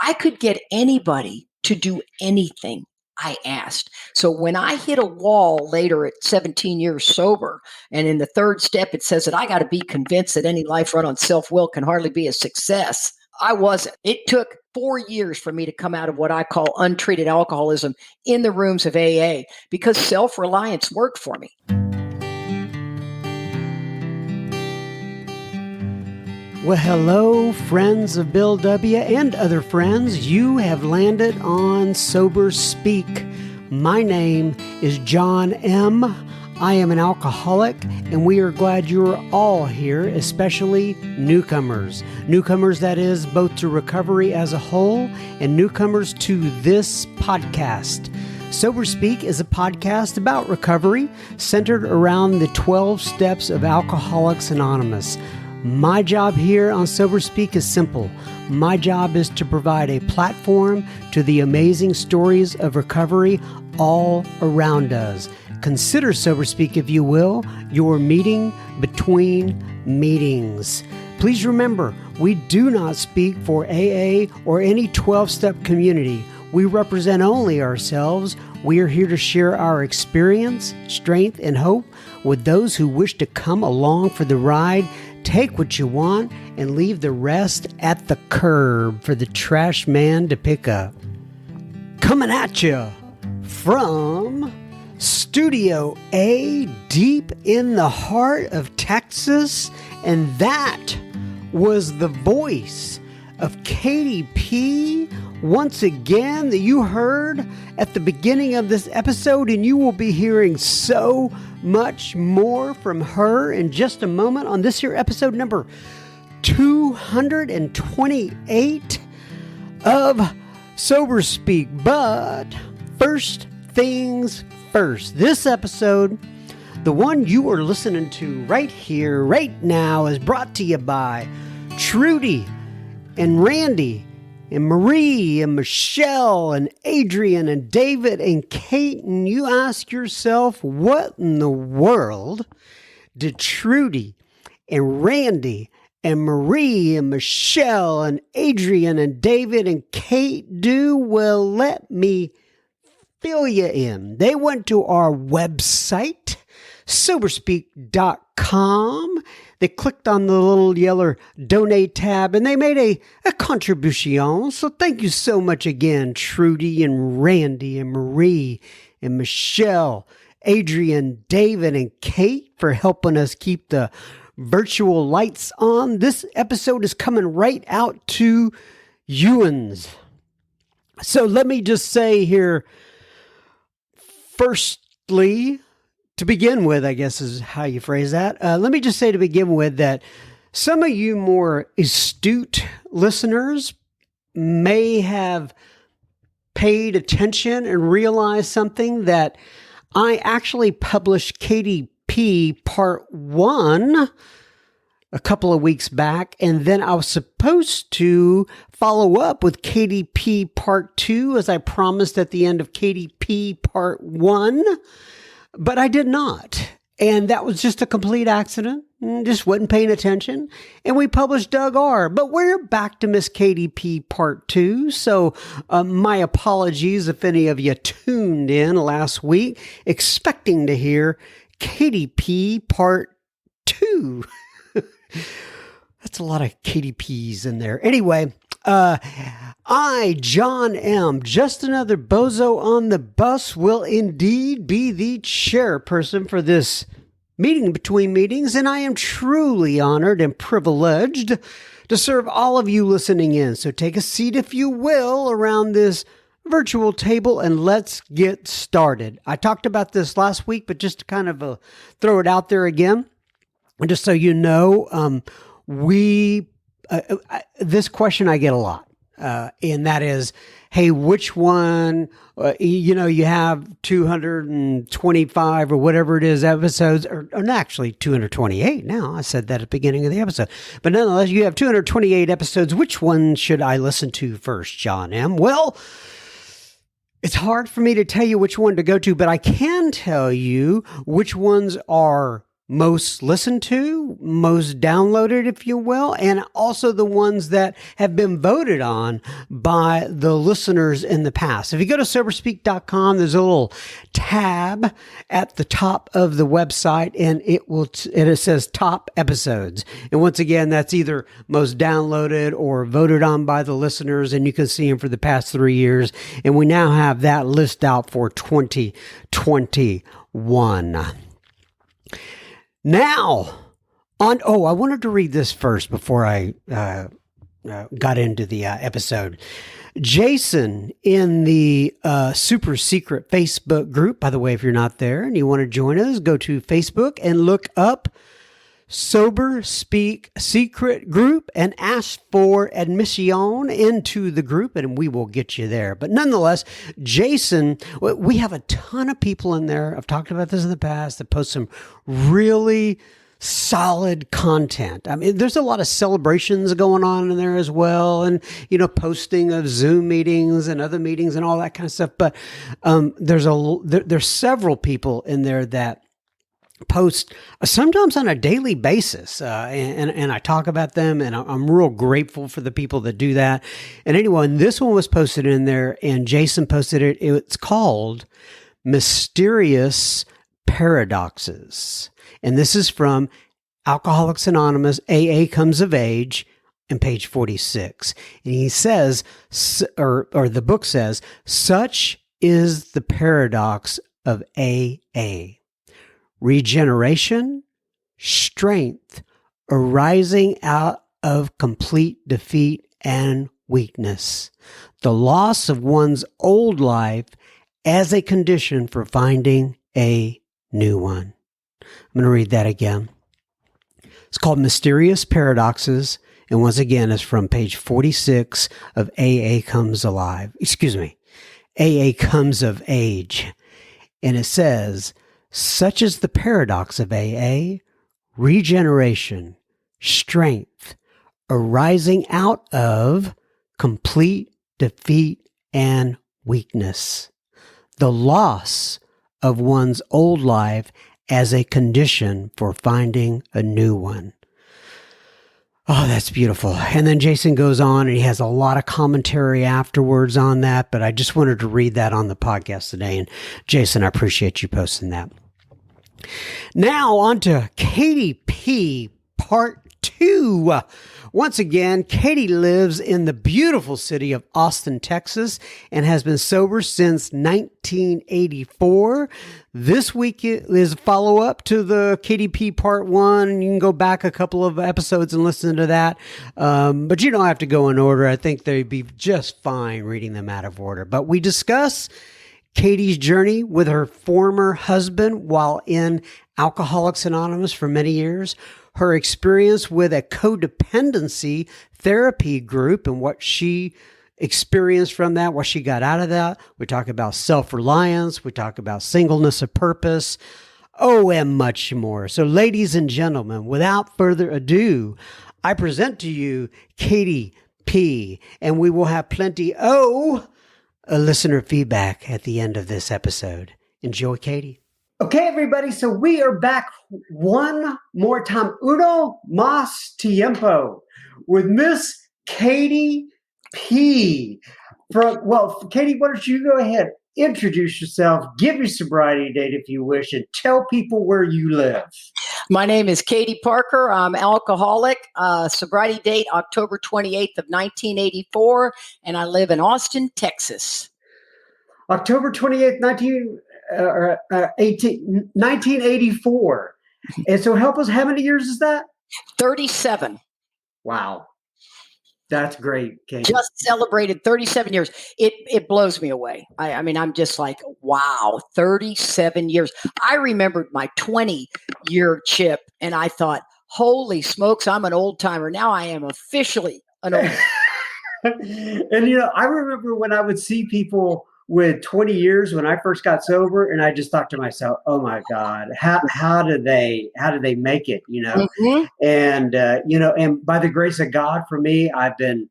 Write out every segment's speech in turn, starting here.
I could get anybody to do anything I asked. So when I hit a wall later at 17 years sober, and in the third step, it says that I got to be convinced that any life run on self-will can hardly be a success. I wasn't. It took 4 years for me to come out of what I call untreated alcoholism in the rooms of AA because self-reliance worked for me. Well, hello, friends of Bill W. and other friends. You have landed on Sober Speak. My name is John M. I am an alcoholic, and we are glad you're all here, especially newcomers. Newcomers, that is, both to recovery as a whole and newcomers to this podcast. Sober Speak is a podcast about recovery centered around the 12 steps of Alcoholics Anonymous. My job here on Sober Speak is simple. My job is to provide a platform to the amazing stories of recovery all around us. Consider Sober Speak, if you will, your meeting between meetings. Please remember, we do not speak for AA or any 12-step community. We represent only ourselves. We are here to share our experience, strength, and hope with those who wish to come along for the ride. Take what you want and leave the rest at the curb for the trash man to pick up. Coming at you from Studio A, deep in the heart of Texas, and that was the voice of Katie P. once again that you heard at the beginning of this episode, and you will be hearing so much more from her in just a moment on this here episode number 228 of Sober Speak. But first things first, this episode, the one you are listening to right here, right now, is brought to you by Trudy and Randy and Marie and Michelle and Adrian and David and Kate. And you ask yourself, what in the world did Trudy and Randy and Marie and Michelle and Adrian and David and Kate do? Well, let me fill you in. They went to our website, soberspeak.com. They clicked on the little yellow donate tab and they made a contribution. So thank you so much again, Trudy and Randy and Marie and Michelle, Adrian, David, and Kate, for helping us keep the virtual lights on. This episode is coming right out to Ewans. So let me just say here, firstly, to begin with, I guess is how you phrase that. Let me just say to begin with that some of you more astute listeners may have paid attention and realized something, that I actually published KDP Part 1 a couple of weeks back, and then I was supposed to follow up with KDP Part 2 as I promised at the end of KDP Part 1. But I did not. And that was just a complete accident. Just wasn't paying attention. And we published Doug R. But we're back to Miss KDP Part 2. So my apologies if any of you tuned in last week expecting to hear KDP Part 2. That's a lot of KDPs in there. Anyway, I, John M., just another bozo on the bus, will indeed be the chairperson for this meeting between meetings, and I am truly honored and privileged to serve all of you listening in. So take a seat, if you will, around this virtual table, and let's get started. I talked about this last week, but just to kind of throw it out there again, and just so you know, this question I get a lot. And that is, hey, which one, you have 225 or whatever it is episodes, or actually 228 now. I said that at the beginning of the episode. But nonetheless, you have 228 episodes. Which one should I listen to first, John M.? Well, it's hard for me to tell you which one to go to, but I can tell you which ones are most listened to, most downloaded, if you will, and also the ones that have been voted on by the listeners in the past. If you go to soberspeak.com, there's a little tab at the top of the website, and it says top episodes. And once again, that's either most downloaded or voted on by the listeners, and you can see them for the past 3 years. And we now have that list out for 2021. Now, I wanted to read this first before I got into the episode. Jason in the super secret Facebook group, by the way, if you're not there and you want to join us, go to Facebook and look up Sober Speak Secret Group and ask for admission into the group, and we will get you there. But nonetheless, Jason, we have a ton of people in there. I've talked about this in the past that post some really solid content. I mean, there's a lot of celebrations going on in there as well, and posting of Zoom meetings and other meetings and all that kind of stuff. But there's several people in there that post sometimes on a daily basis, and I talk about them, and I'm real grateful for the people that do that. And anyway, this one was posted in there, and Jason posted it. It's called Mysterious Paradoxes, and this is from Alcoholics Anonymous, AA Comes of Age, and page 46. And he says, or the book says, such is the paradox of AA. Regeneration, strength arising out of complete defeat and weakness. The loss of one's old life as a condition for finding a new one. I'm going to read that again. It's called Mysterious Paradoxes. And once again, it's from page 46 of AA Comes Alive. AA Comes of Age. And it says, such is the paradox of AA, regeneration, strength, arising out of complete defeat and weakness. The loss of one's old life as a condition for finding a new one. Oh, that's beautiful. And then Jason goes on and he has a lot of commentary afterwards on that, but I just wanted to read that on the podcast today. And Jason, I appreciate you posting that. Now on to Katie P. Part 2. Once again, Katie lives in the beautiful city of Austin, Texas, and has been sober since 1984. This week is a follow-up to the Katie P Part 1. You can go back a couple of episodes and listen to that. But you don't have to go in order. I think they'd be just fine reading them out of order. But we discuss Katie's journey with her former husband while in Alcoholics Anonymous for many years, her experience with a codependency therapy group and what she experienced from that, what she got out of that. We talk about self-reliance. We talk about singleness of purpose. Oh, and much more. So ladies and gentlemen, without further ado, I present to you Katie P. And we will have plenty listener feedback at the end of this episode. Enjoy, Katie. Okay, everybody. So we are back one more time. Uno más tiempo with Miss Katie P. Katie, why don't you go ahead, introduce yourself, give your sobriety date if you wish, and tell people where you live. My name is Katie Parker. I'm alcoholic. Sobriety date October 28th of 1984, and I live in Austin, Texas. October 28th, 1984. And so help us, how many years is that? 37. Wow. That's great, Katie. Just celebrated 37 years. It blows me away. I mean, I'm just like, wow, 37 years. I remembered my 20-year chip, and I thought, holy smokes, I'm an old timer. Now I am officially an old timer. And, I remember when I would see people with 20 years when I first got sober, and I just thought to myself, oh my God, how did they make it, Mm-hmm. And, and by the grace of God for me, I've been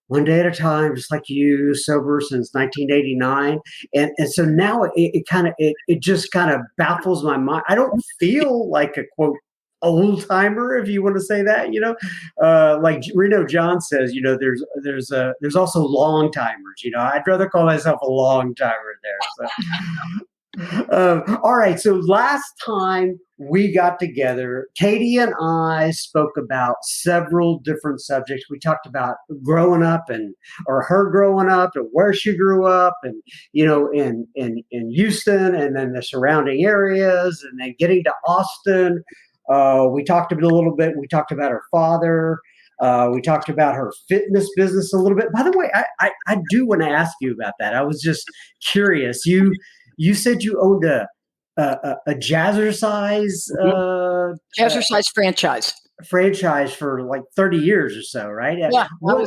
one day at a time, just like you, sober since 1989. And so now it just kind of baffles my mind. I don't feel like a quote old timer, if you want to say that, like Reno John says, there's also long timers. I'd rather call myself a long timer there. So all right. So last time we got together, Katie and I spoke about several different subjects. We talked about growing up or her growing up and where she grew up and, in Houston and then the surrounding areas and then getting to Austin. We talked a little bit. We talked about her father. We talked about her fitness business a little bit. By the way, I do want to ask you about that. I was just curious. You said you owned a jazzercise Jazzercise franchise for like 30 years or so, right? Yeah, What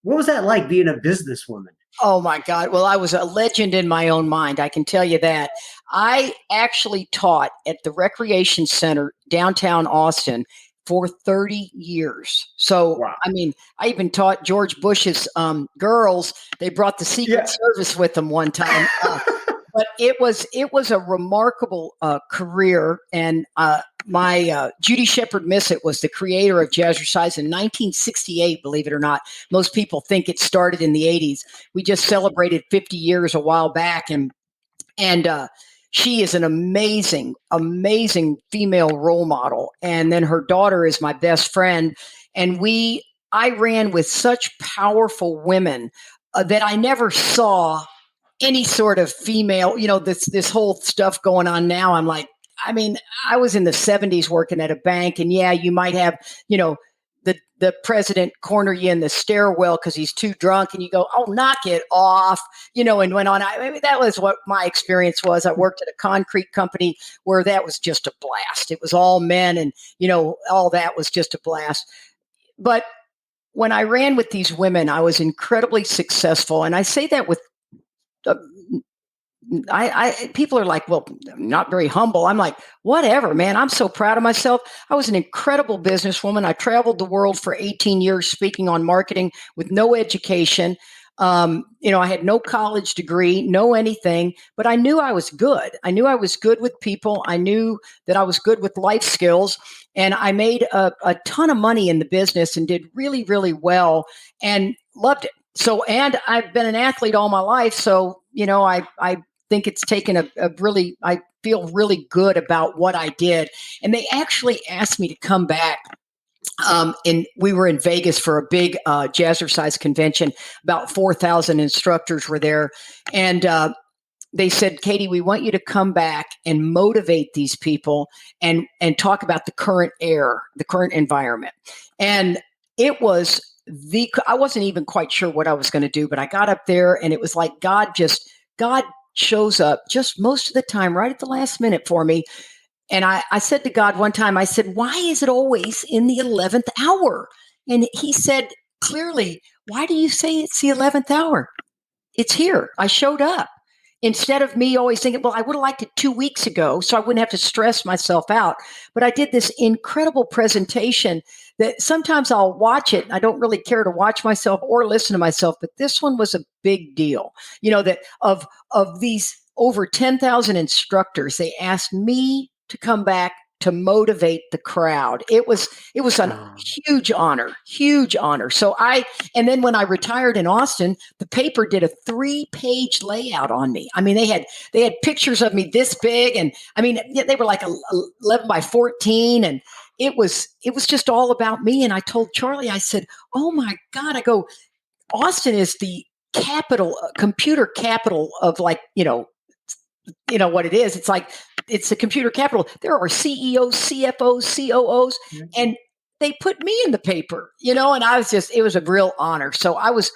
was that like being a businesswoman? Oh my God. Well, I was a legend in my own mind. I can tell you that. I actually taught at the Recreation Center downtown Austin for 30 years. So, Wow. I mean, I even taught George Bush's girls. They brought the Secret Service with them one time. But it was a remarkable career, and my Judy Shepard Missett was the creator of Jazzercise in 1968. Believe it or not, most people think it started in the 80s. We just celebrated 50 years a while back, and she is an amazing, amazing female role model. And then her daughter is my best friend, and I ran with such powerful women that I never saw any sort of female, this whole stuff going on now. I'm like, I mean, I was in the 70s working at a bank, and yeah, you might have, the president corner you in the stairwell because he's too drunk, and you go, oh, knock it off, and went on. I mean, that was what my experience was. I worked at a concrete company where that was just a blast. It was all men, and, all that was just a blast. But when I ran with these women, I was incredibly successful. And I say that with people are like, well, I'm not very humble. I'm like, whatever, man. I'm so proud of myself. I was an incredible businesswoman. I traveled the world for 18 years speaking on marketing with no education. I had no college degree, no anything, but I knew I was good. I knew I was good with people. I knew that I was good with life skills, and I made a ton of money in the business and did really, really well and loved it. So, and I've been an athlete all my life. So, I think it's taken I feel really good about what I did. And they actually asked me to come back. And we were in Vegas for a big jazzercise convention. About 4,000 instructors were there. And they said, Katie, we want you to come back and motivate these people and talk about the current the current environment. And it was I wasn't even quite sure what I was going to do, but I got up there and it was like God shows up just most of the time right at the last minute for me. And I said to God one time, I said, why is it always in the 11th hour? And he said, clearly, why do you say it's the 11th hour? It's here. I showed up. Instead of me always thinking, well, I would have liked it 2 weeks ago, so I wouldn't have to stress myself out. But I did this incredible presentation that sometimes I'll watch it. I don't really care to watch myself or listen to myself, but this one was a big deal. That of these over 10,000 instructors, they asked me to come back to motivate the crowd. It was a huge honor. So and then when I retired in Austin, the paper did a 3-page layout on me. I mean, they had pictures of me this big, and I mean, they were like 11 by 14, and it was just all about me. And I told Charlie, I said, oh my God, I go, Austin is the computer capital of what it is. It's like, it's the computer capital. There are CEOs, CFOs, COOs, and they put me in the paper, and it was a real honor. So I was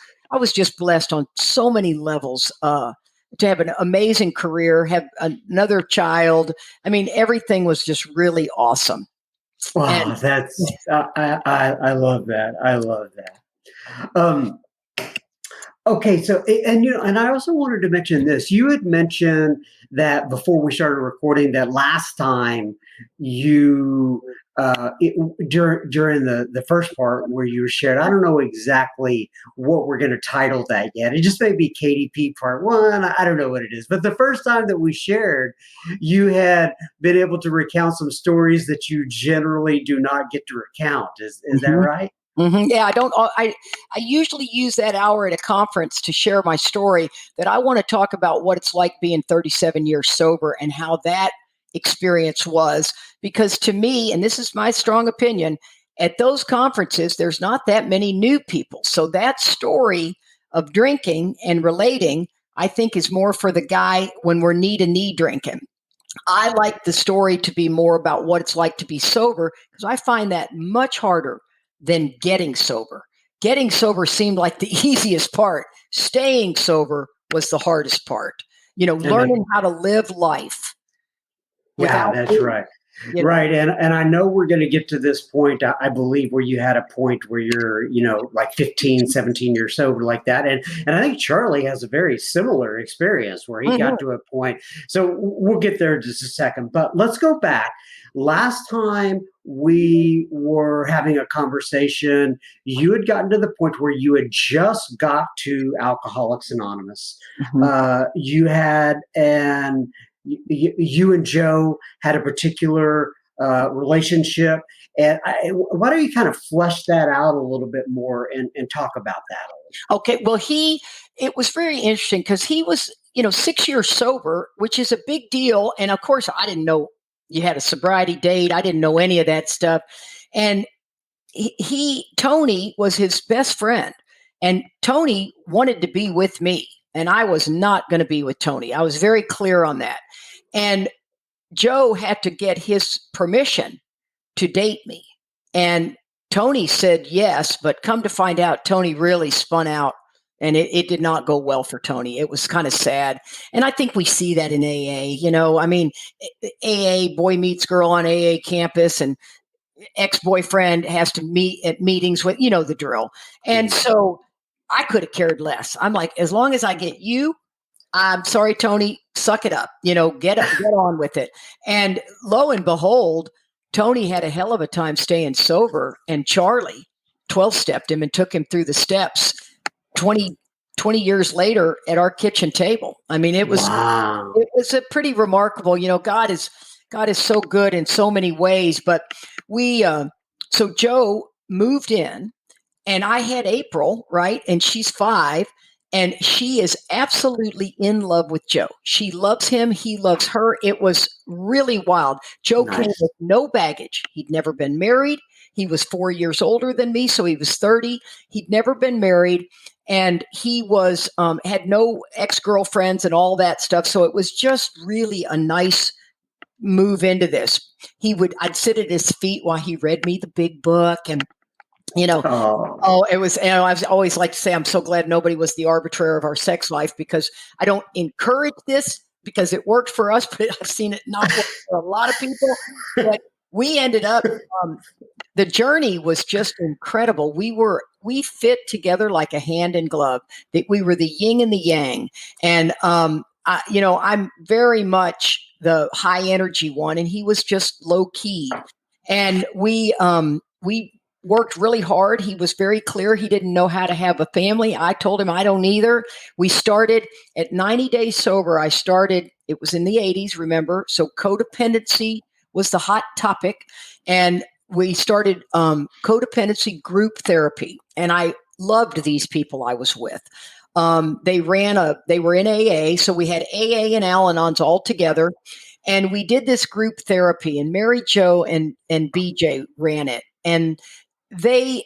just blessed on so many levels, to have an amazing career, have another child. I mean, everything was just really awesome. Wow, and I love that. I love that. Okay, so and I also wanted to mention this. You had mentioned that before we started recording that last time you during the first part where you shared. I don't know exactly what we're going to title that yet. It just may be KDP Part One. I don't know what it is. But the first time that we shared, you had been able to recount some stories that you generally do not get to recount. Is that Mhm. right? Yeah, I don't. I usually use that hour at a conference to share my story. That I want to talk about what it's like being 37 years sober and how that experience was. Because to me, and this is my strong opinion, at those conferences, there's not that many new people. So that story of drinking and relating, I think, is more for the guy when we're knee to knee drinking. I like the story to be more about what it's like to be sober because I find that much harder than getting sober. Getting sober seemed like the easiest part. Staying sober was the hardest part. And Learning how to live life yeah, without that's booze, right. you know. Right. And I know we're going to get to this point, I believe, where you had a point where you're, like 15, 17 years sober like that. And I think Charlie has a very similar experience where he got Mhm. to a point. So we'll get there in just a second. But let's go back. Last time we were having a conversation, you had gotten to the point where you had just got to Alcoholics Anonymous. Mhm. You had an you and Joe had a particular relationship. And why don't you kind of flesh that out a little bit more and talk about that a little? Okay, well, it was very interesting because he was, 6 years sober, which is a big deal. And of course, I didn't know you had a sobriety date. I didn't know any of that stuff. And Tony was his best friend, and Tony wanted to be with me, and I was not going to be with Tony. I was very clear on that. And Joe had to get his permission to date me. And Tony said yes, but come to find out, Tony really spun out and it did not go well for Tony. It was kind of sad. And I think we see that in AA. I mean, AA, boy meets girl on AA campus, and ex-boyfriend has to meet at meetings with, the drill. And Mhm. so I could have cared less. I'm like, as long as I get you, I'm sorry, Tony, suck it up, get on with it. And lo and behold, Tony had a hell of a time staying sober, and Charlie 12 stepped him and took him through the steps 20, 20 years later at our kitchen table. I mean, Wow. it was a pretty remarkable. God is so good in so many ways. But we so Joe moved in, and I had April, right? And she's 5, and she is absolutely in love with Joe. She loves him. He loves her. It was really wild. Joe came Nice. with no baggage. He'd never been married. He was 4 years older than me, so he was 30. He'd never been married, and he was had no ex-girlfriends and all that stuff. So it was just really a nice move into this. I'd sit at his feet while he read me the big book, and you know, Oh, oh, it was, I've always like to say, I'm so glad nobody was the arbitrator of our sex life, because I don't encourage this because it worked for us, but I've seen it not work for a lot of people. But we ended up, um, the journey was just incredible. We fit together like a hand in glove. That we were the yin and the yang. And I'm very much the high energy one, and he was just low key. And we worked really hard. He was very clear he didn't know how to have a family. I told him I don't either. We started at 90 days sober. I started. It was in the 80s, remember? So codependency was the hot topic, and we started codependency group therapy, and I loved these people I was with. They were in AA, so we had AA and Al-Anons all together, and we did this group therapy. And Mary Jo and BJ ran it, and they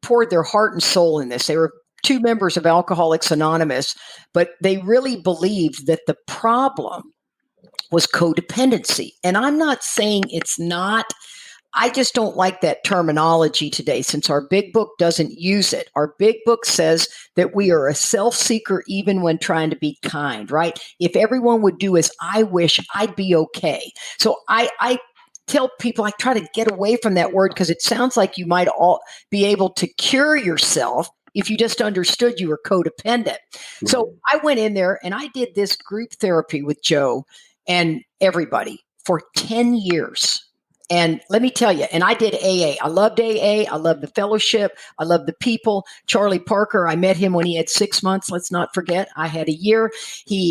poured their heart and soul in this. They were two members of Alcoholics Anonymous, but they really believed that the problem was codependency. And I'm not saying it's not. I just don't like that terminology today, since our big book doesn't use it. Our big book says that we are a self seeker even when trying to be kind, right? If everyone would do as I wish, I'd be okay. So I tell people, I try to get away from that word because it sounds like you might all be able to cure yourself if you just understood you were codependent. So I went in there and I did this group therapy with Joe and everybody for 10 years. And let me tell you, and I did AA. I loved AA. I loved the fellowship. I loved the people. Charlie Parker, I met him when he had 6 months. Let's not forget, I had a year.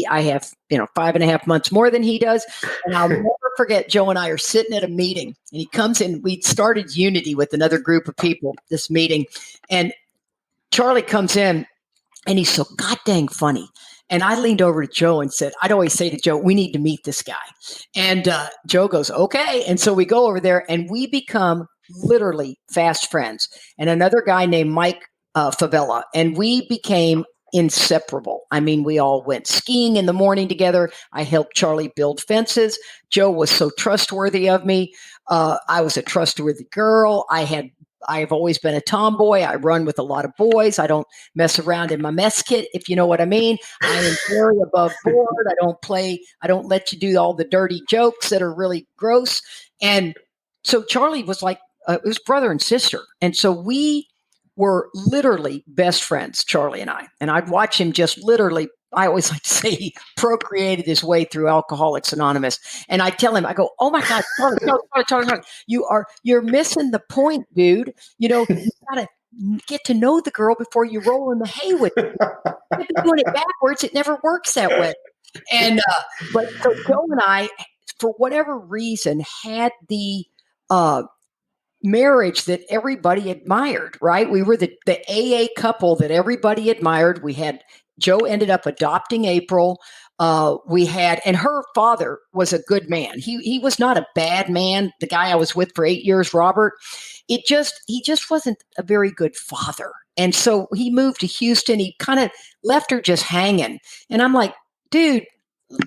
I have, 5.5 months more than he does. And I'll never forget, Joe and I are sitting at a meeting and he comes in. We'd started Unity with another group of people, this meeting. And Charlie comes in and he's so goddamn funny. And I leaned over to Joe and said, I'd always say to Joe, we need to meet this guy. And Joe goes, okay. And so we go over there and we become literally fast friends. And another guy named Mike Favela. And we became inseparable. I mean, we all went skiing in the morning together. I helped Charlie build fences. Joe was so trustworthy of me. I was a trustworthy girl. I've always been a tomboy. I run with a lot of boys. I don't mess around in my mess kit, if you know what I mean. I am very above board. I don't let you do all the dirty jokes that are really gross. And so Charlie was like, it was brother and sister. And so we were literally best friends, Charlie and I. And I'd watch him just literally, I always like to say he procreated his way through Alcoholics Anonymous. And I tell him, I go, oh my God, Charlie, you're missing the point, dude. You gotta get to know the girl before you roll in the hay with her. If you're doing it backwards, it never works that way. And but so Joe and I, for whatever reason, had the marriage that everybody admired, right? We were the AA couple that everybody admired. Joe ended up adopting April. And her father was a good man. He was not a bad man. The guy I was with for 8 years, Robert, he just wasn't a very good father. And so he moved to Houston. He kind of left her just hanging. And I'm like, dude,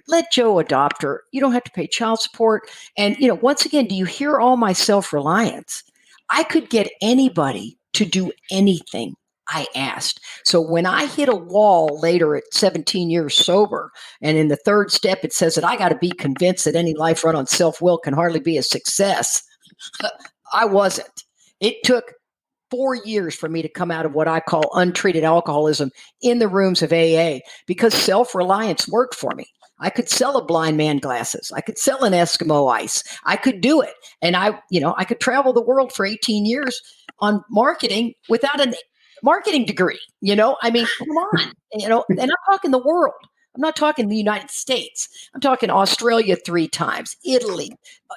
let Joe adopt her. You don't have to pay child support. And, once again, do you hear all my self-reliance? I could get anybody to do anything I asked. So when I hit a wall later at 17 years sober, and in the third step, it says that I got to be convinced that any life run on self-will can hardly be a success. I wasn't. It took 4 years for me to come out of what I call untreated alcoholism in the rooms of AA because self-reliance worked for me. I could sell a blind man glasses. I could sell an Eskimo ice. I could do it. And I could travel the world for 18 years on marketing without a marketing degree. I mean, come on, and I'm talking the world. I'm not talking the United States. I'm talking Australia 3 times, Italy,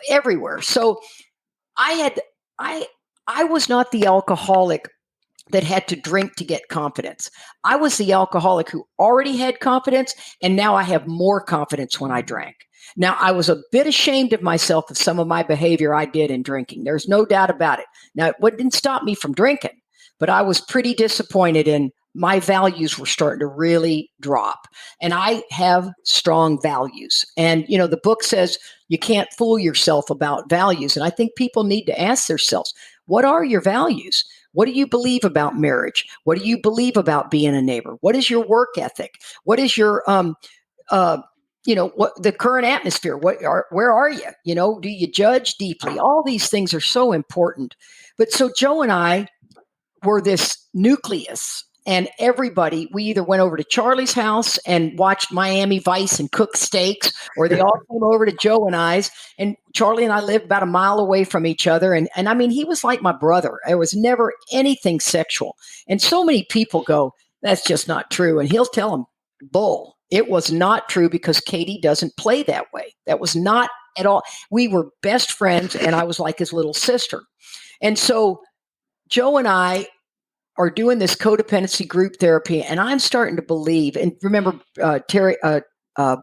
everywhere. So I was not the alcoholic that had to drink to get confidence. I was the alcoholic who already had confidence, and now I have more confidence when I drank. Now, I was a bit ashamed of myself of some of my behavior I did in drinking. There's no doubt about it. Now, it didn't stop me from drinking, but I was pretty disappointed in my values were starting to really drop. And I have strong values. And, the book says you can't fool yourself about values. And I think people need to ask themselves, what are your values? What do you believe about marriage? What do you believe about being a neighbor? What is your work ethic? What is your, what the current atmosphere? Where are you? Do you judge deeply? All these things are so important. But so Joe and I were this nucleus. And everybody, we either went over to Charlie's house and watched Miami Vice and cooked steaks, or they all came over to Joe and I's. And Charlie and I lived about a mile away from each other. And I mean, he was like my brother. There was never anything sexual. And so many people go, that's just not true. And he'll tell them, bull. It was not true because Katie doesn't play that way. That was not at all. We were best friends, and I was like his little sister. And so Joe and I are doing this codependency group therapy, and I'm starting to believe. And remember,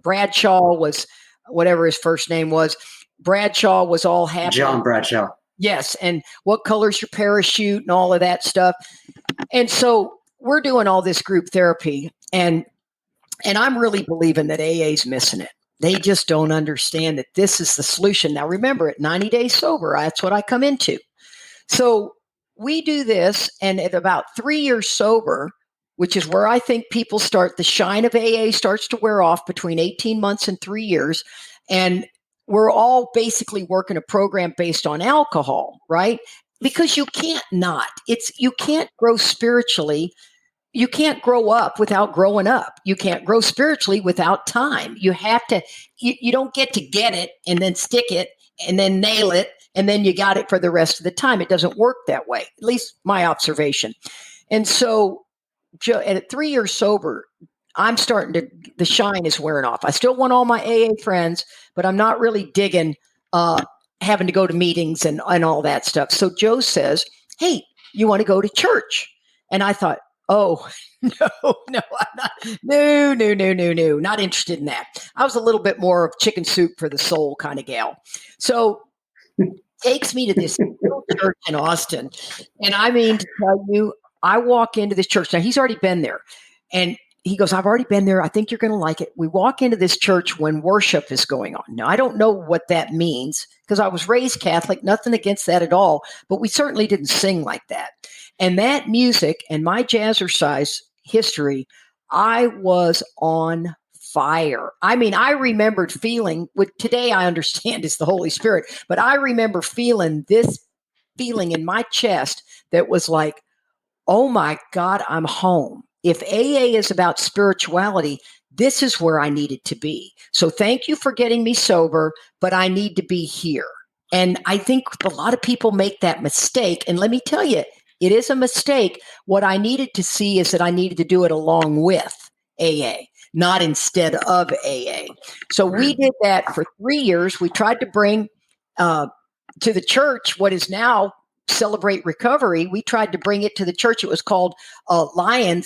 Bradshaw was whatever his first name was. Bradshaw was all happy. John Bradshaw. Yes, and what color's your parachute and all of that stuff. And so we're doing all this group therapy, and I'm really believing that AA's missing it. They just don't understand that this is the solution. Now, remember, at 90 days sober, that's what I come into. So we do this, and at about 3 years sober, which is where I think people start, the shine of AA starts to wear off between 18 months and 3 years. And we're all basically working a program based on alcohol, right? Because you can't grow spiritually you can't grow up without growing up. You can't grow spiritually without time. You have to, you don't get it and then stick it and then nail it and then you got it for the rest of the time. It doesn't work that way, at least my observation. And so, at 3 years sober, I'm starting to, the shine is wearing off. I still want all my AA friends, but I'm not really digging having to go to meetings and all that stuff. So Joe says, hey, you want to go to church? And I thought, oh, no, I'm not. No, not interested in that. I was a little bit more of chicken soup for the soul kind of gal. So takes me to this church in Austin. And I mean, to tell you, I walk into this church. Now, he's already been there. And he goes, I've already been there. I think you're going to like it. We walk into this church when worship is going on. Now, I don't know what that means because I was raised Catholic, nothing against that at all, but we certainly didn't sing like that. And that music and my jazzercise history, I was on fire. I mean, I remembered feeling what today I understand is the Holy Spirit, but I remember feeling this feeling in my chest that was like, oh my God, I'm home. If AA is about spirituality, this is where I needed to be. So thank you for getting me sober, but I need to be here. And I think a lot of people make that mistake. And let me tell you, it is a mistake. What I needed to see is that I needed to do it along with AA, not instead of AA. So we did that for 3 years. We tried to bring to the church what is now Celebrate Recovery. We tried to bring it to the church. It was called Lion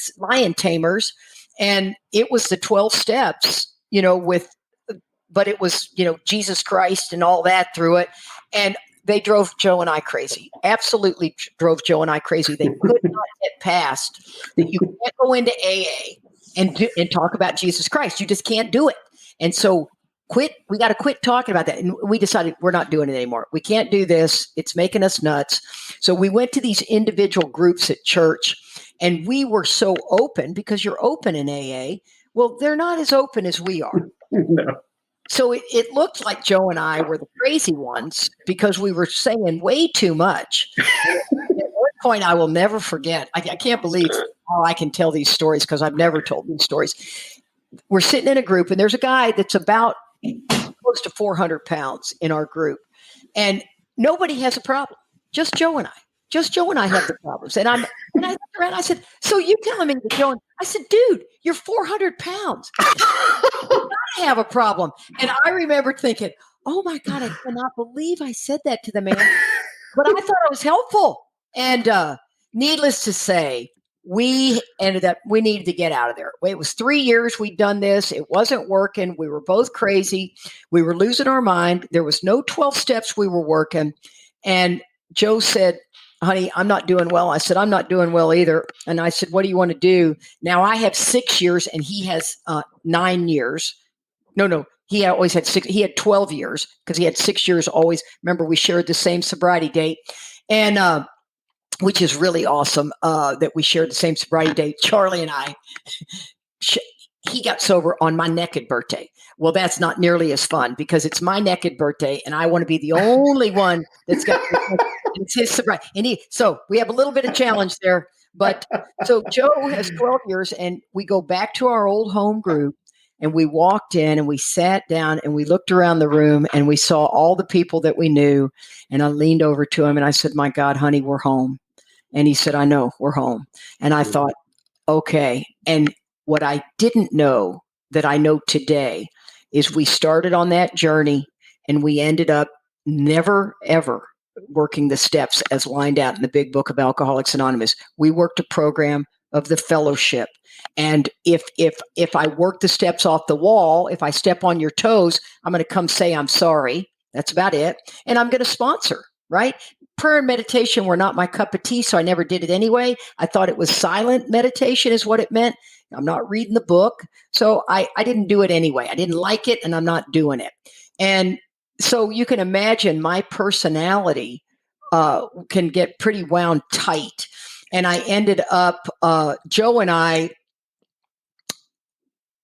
Tamers. And it was the 12 steps, but it was, Jesus Christ and all that through it. And they drove Joe and I crazy. Absolutely drove Joe and I crazy. They could not get past that you can't go into AA and talk about Jesus Christ. You just can't do it. And so we got to quit talking about that. And we decided we're not doing it anymore. We can't do this. It's making us nuts. So we went to these individual groups at church and we were so open because you're open in AA. Well, they're not as open as we are. No. So it looked like Joe and I were the crazy ones because we were saying way too much. At one point, I will never forget. I can't believe how I can tell these stories because I've never told these stories. We're sitting in a group and there's a guy that's about close to 400 pounds in our group. And nobody has a problem. Just Joe and I. Just Joe and I have the problems. And I looked around, I said, so you telling me that Joe, I said, dude, you're 400 pounds. I have a problem. And I remember thinking, oh my God, I cannot believe I said that to the man. But I thought it was helpful. And needless to say, we needed to get out of there. It was 3 years we'd done this. It wasn't working. We were both crazy. We were losing our mind. There was no 12 steps we were working. And Joe said, honey, I'm not doing well. I said, I'm not doing well either. And I said, what do you want to do? Now I have 6 years and he has 9 years. No, he always had 6. He had 12 years because he had 6 years always. Remember, we shared the same sobriety date. And, which is really awesome that we shared the same sobriety date. Charlie and I, he got sober on my naked birthday. Well, that's not nearly as fun because it's my naked birthday and I want to be the only one that's got it's his sobriety. So we have a little bit of challenge there. But so Joe has 12 years and we go back to our old home group and we walked in and we sat down and we looked around the room and we saw all the people that we knew. And I leaned over to him and I said, my God, honey, we're home. And he said, I know, we're home. And I thought, okay. And what I didn't know that I know today is we started on that journey and we ended up never, ever working the steps as lined out in the big book of Alcoholics Anonymous. We worked a program of the fellowship. And if I work the steps off the wall, if I step on your toes, I'm going to come say I'm sorry. That's about it. And I'm going to sponsor, right? Prayer and meditation were not my cup of tea, so I never did it anyway. I thought it was silent meditation is what it meant. I'm not reading the book. So I didn't do it anyway. I didn't like it, and I'm not doing it. And so you can imagine my personality can get pretty wound tight. And I ended up, Joe and I,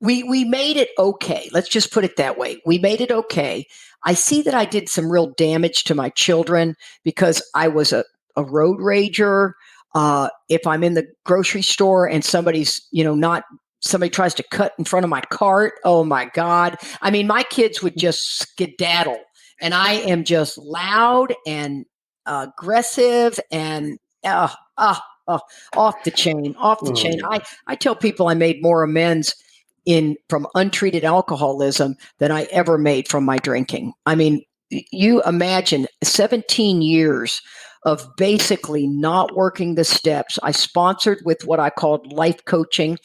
we made it okay. Let's just put it that way. We made it okay. I see that I did some real damage to my children because I was a road rager. If I'm in the grocery store and somebody's, not somebody tries to cut in front of my cart, oh my God. I mean, my kids would just skedaddle, and I am just loud and aggressive and uh, uh, off the chain, off the chain. I tell people I made more amends from untreated alcoholism than I ever made from my drinking. I mean, you imagine 17 years of basically not working the steps. I sponsored with what I called life coaching.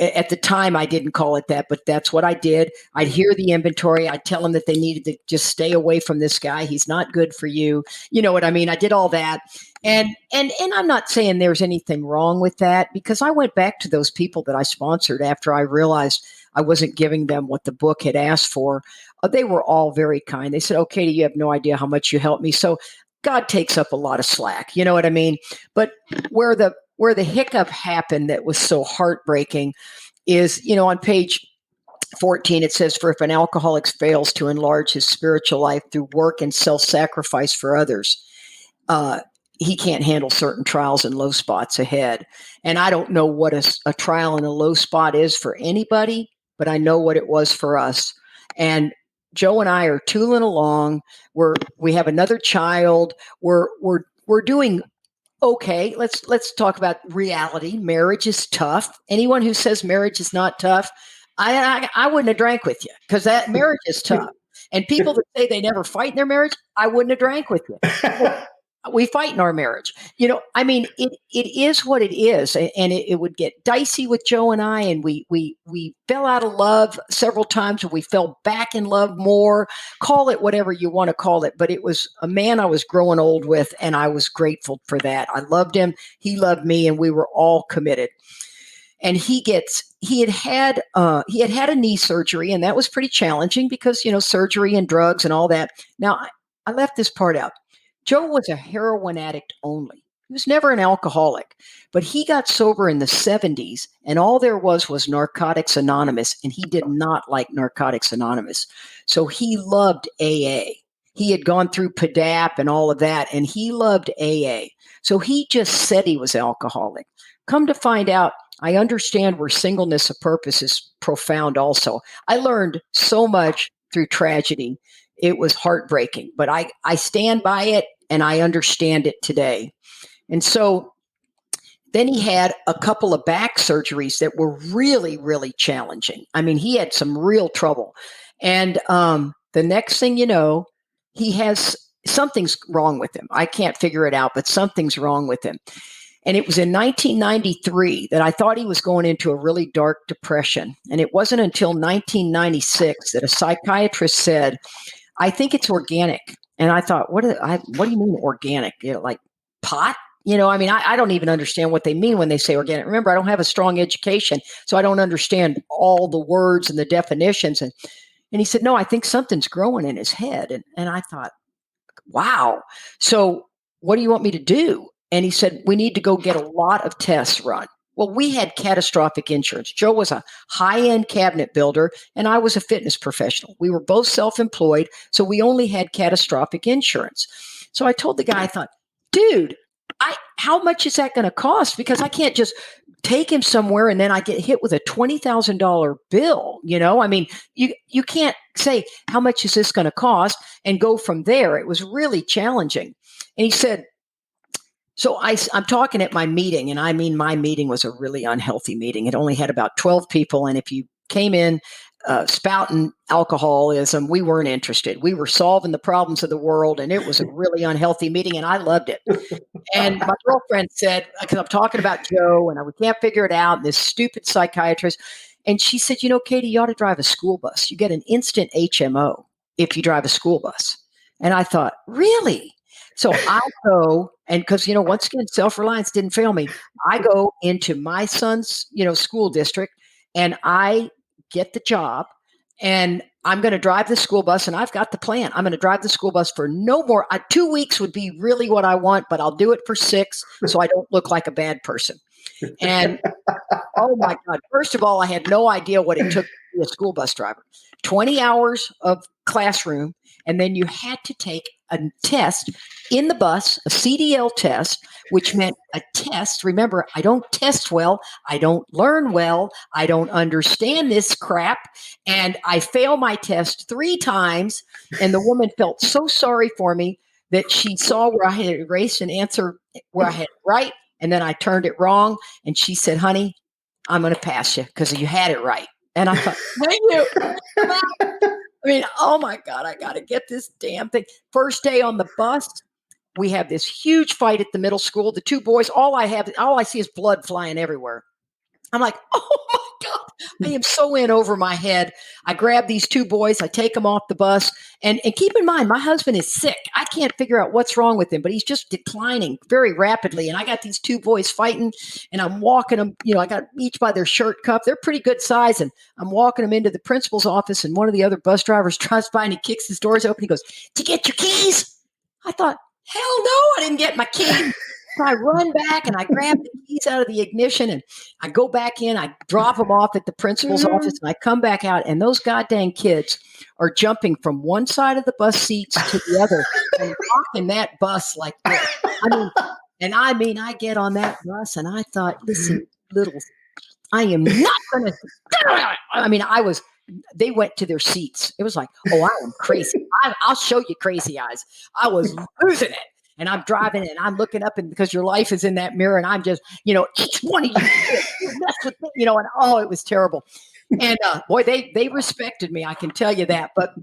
At the time, I didn't call it that, but that's what I did. I'd hear the inventory. I'd tell them that they needed to just stay away from this guy. He's not good for you. You know what I mean? I did all that. And I'm not saying there's anything wrong with that, because I went back to those people that I sponsored after I realized I wasn't giving them what the book had asked for. They were all very kind. They said, "Oh, Katie, you have no idea how much you helped me." So God takes up a lot of slack. You know what I mean? But where the hiccup happened that was so heartbreaking is, on page 14, it says, "For if an alcoholic fails to enlarge his spiritual life through work and self-sacrifice for others, he can't handle certain trials and low spots ahead." And I don't know what a trial and a low spot is for anybody, but I know what it was for us. And Joe and I are tooling along. We have another child. We're doing okay. Let's talk about reality. Marriage is tough. Anyone who says marriage is not tough, I wouldn't have drank with you, because that marriage is tough. And people that say they never fight in their marriage, I wouldn't have drank with you. We fight in our marriage. I mean, it is what it is. And it would get dicey with Joe and I, and we fell out of love several times, and we fell back in love more. Call it whatever you want to call it. But it was a man I was growing old with, and I was grateful for that. I loved him. He loved me, and we were all committed. And he had a knee surgery, and that was pretty challenging because, surgery and drugs and all that. Now, I left this part out. Joe was a heroin addict only. He was never an alcoholic, but he got sober in the 70s, and all there was Narcotics Anonymous, and he did not like Narcotics Anonymous. So he loved AA. He had gone through PDAP and all of that, and he loved AA. So he just said he was alcoholic. Come to find out, I understand where singleness of purpose is profound also. I learned so much through tragedy. It was heartbreaking, but I stand by it, and I understand it today. And so then he had a couple of back surgeries that were really, really challenging. I mean, he had some real trouble. And the next thing you know, something's wrong with him. I can't figure it out, but something's wrong with him. And it was in 1993 that I thought he was going into a really dark depression. And it wasn't until 1996 that a psychiatrist said, "I think it's organic." And I thought, what do you mean organic? Like pot? I mean, I don't even understand what they mean when they say organic. Remember, I don't have a strong education, so I don't understand all the words and the definitions. And he said, "No, I think something's growing in his head." And I thought, wow. So what do you want me to do? And he said, "We need to go get a lot of tests run." Well, we had catastrophic insurance. Joe was a high-end cabinet builder, and I was a fitness professional. We were both self-employed, so we only had catastrophic insurance. So I told the guy, I thought, "Dude, how much is that going to cost? Because I can't just take him somewhere and then I get hit with a $20,000 bill. I mean, you can't say, how much is this going to cost, and go from there." It was really challenging. And he said, so I'm talking at my meeting, and I mean, my meeting was a really unhealthy meeting. It only had about 12 people. And if you came in spouting alcoholism, we weren't interested. We were solving the problems of the world, and it was a really unhealthy meeting, and I loved it. And my girlfriend said, because I'm talking about Joe, and we can't figure it out, and this stupid psychiatrist. And she said, "Katie, you ought to drive a school bus. You get an instant HMO if you drive a school bus." And I thought, really? So I go, and because, once again, self-reliance didn't fail me. I go into my son's, school district, and I get the job, and I'm going to drive the school bus, and I've got the plan. I'm going to drive the school bus for no more. 2 weeks would be really what I want, but I'll do it for 6 so I don't look like a bad person. And oh my God, first of all, I had no idea what it took to be a school bus driver. 20 hours of classroom, and then you had to take a test in the bus, a CDL test, which meant a test. Remember, I don't test well. I don't learn well. I don't understand this crap. And I fail my test 3 times. And the woman felt so sorry for me that she saw where I had erased an answer where I had it right. And then I turned it wrong. And she said, honey, I'm going to pass you because you had it right. And I thought, thank you. I mean, oh my God, I got to get this damn thing. First day on the bus, we have this huge fight at the middle school. The 2 boys, all I see is blood flying everywhere. I'm like, oh my God, I am so in over my head. I grab these 2 boys, I take them off the bus. And keep in mind, my husband is sick. I can't figure out what's wrong with him, but he's just declining very rapidly. And I got these 2 boys fighting, and I'm walking them, I got each by their shirt cuff. They're pretty good size. And I'm walking them into the principal's office, and one of the other bus drivers drives by and he kicks his doors open. He goes, did you get your keys? I thought, hell no, I didn't get my keys. So I run back and I grab the keys out of the ignition and I go back in. I drop them off at the principal's office and I come back out, and those goddamn kids are jumping from one side of the bus seats to the other and rocking that bus like this. I mean, I get on that bus and I thought, listen, I am not going to. They went to their seats. It was like, oh, I am crazy. I'll show you crazy eyes. I was losing it. And I'm driving and I'm looking up, and because your life is in that mirror, and I'm just, each one of you mess with me, and oh, it was terrible. And boy, they respected me. I can tell you that. But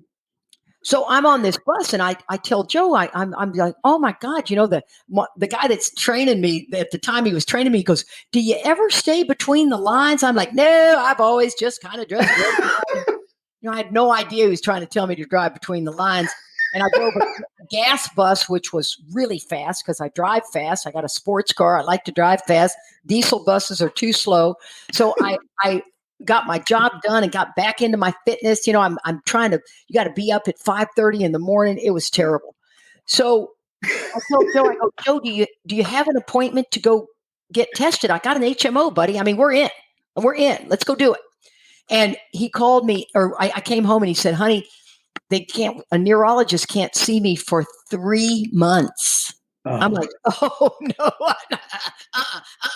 so I'm on this bus and I tell Joe, I'm like, oh my God, the guy that's training me at the time he was training me, he goes, do you ever stay between the lines? I'm like, no, I've always just kind of dressed. I had no idea he was trying to tell me to drive between the lines. And I drove a gas bus, which was really fast because I drive fast. I got a sports car. I like to drive fast. Diesel buses are too slow. So I got my job done and got back into my fitness. I'm trying to, you got to be up at 5:30 in the morning. It was terrible. So I told Joe, Joe, do you have an appointment to go get tested? I got an HMO, buddy. I mean, we're in. Let's go do it. And he called me, or I came home and he said, honey, a neurologist can't see me for 3 months. Oh. I'm like, oh no,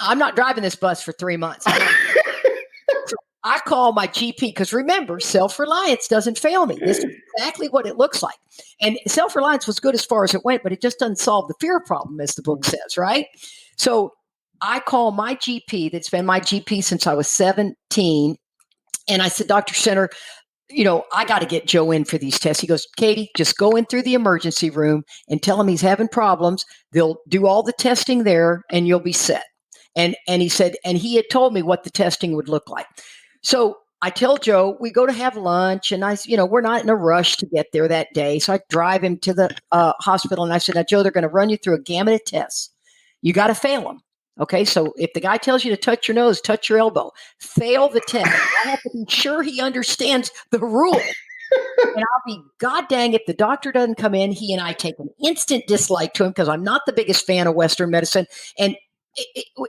I'm not driving this bus for 3 months. So I call my GP because remember, self-reliance doesn't fail me. This is exactly what it looks like. And self-reliance was good as far as it went, but it just doesn't solve the fear problem, as the book says, right? So I call my GP that's been my GP since I was 17. And I said, Dr. Center, I got to get Joe in for these tests. He goes, Katie, just go in through the emergency room and tell him he's having problems. They'll do all the testing there and you'll be set. And he said, and he had told me what the testing would look like. So I tell Joe, we go to have lunch, and we're not in a rush to get there that day. So I drive him to the hospital, and I said, now, Joe, they're going to run you through a gamut of tests. You got to fail them. Okay, so if the guy tells you to touch your nose, touch your elbow. Fail the test. I have to be sure he understands the rule. And I'll be god dang if the doctor doesn't come in. He and I take an instant dislike to him because I'm not the biggest fan of Western medicine. And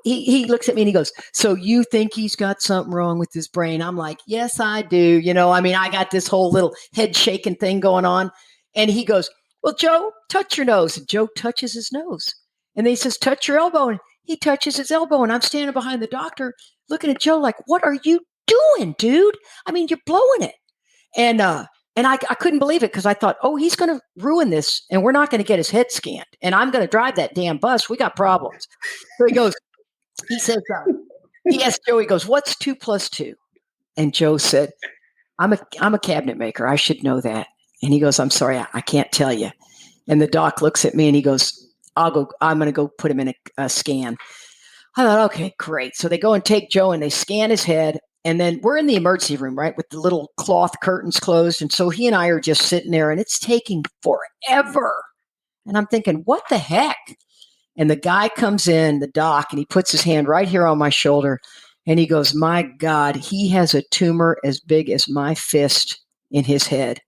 he looks at me and he goes, so you think he's got something wrong with his brain? I'm like, yes, I do. I got this whole little head shaking thing going on. And he goes, well, Joe, touch your nose. And Joe touches his nose. And then he says, touch your elbow. And he touches his elbow, and I'm standing behind the doctor looking at Joe like, what are you doing, dude? I mean, you're blowing it. And I couldn't believe it because I thought, oh, he's going to ruin this, and we're not going to get his head scanned, and I'm going to drive that damn bus. We got problems. So he says, he asked Joe, he goes, what's 2 + 2? And Joe said, I'm a cabinet maker. I should know that. And he goes, I'm sorry, I can't tell you. And the doc looks at me and he goes, I'm going to go put him in a scan. I thought, okay, great. So they go and take Joe and they scan his head. And then we're in the emergency room, right, with the little cloth curtains closed. And so he and I are just sitting there, and it's taking forever. And I'm thinking, what the heck? And the guy comes in, the doc, and he puts his hand right here on my shoulder. And he goes, my God, he has a tumor as big as my fist in his head.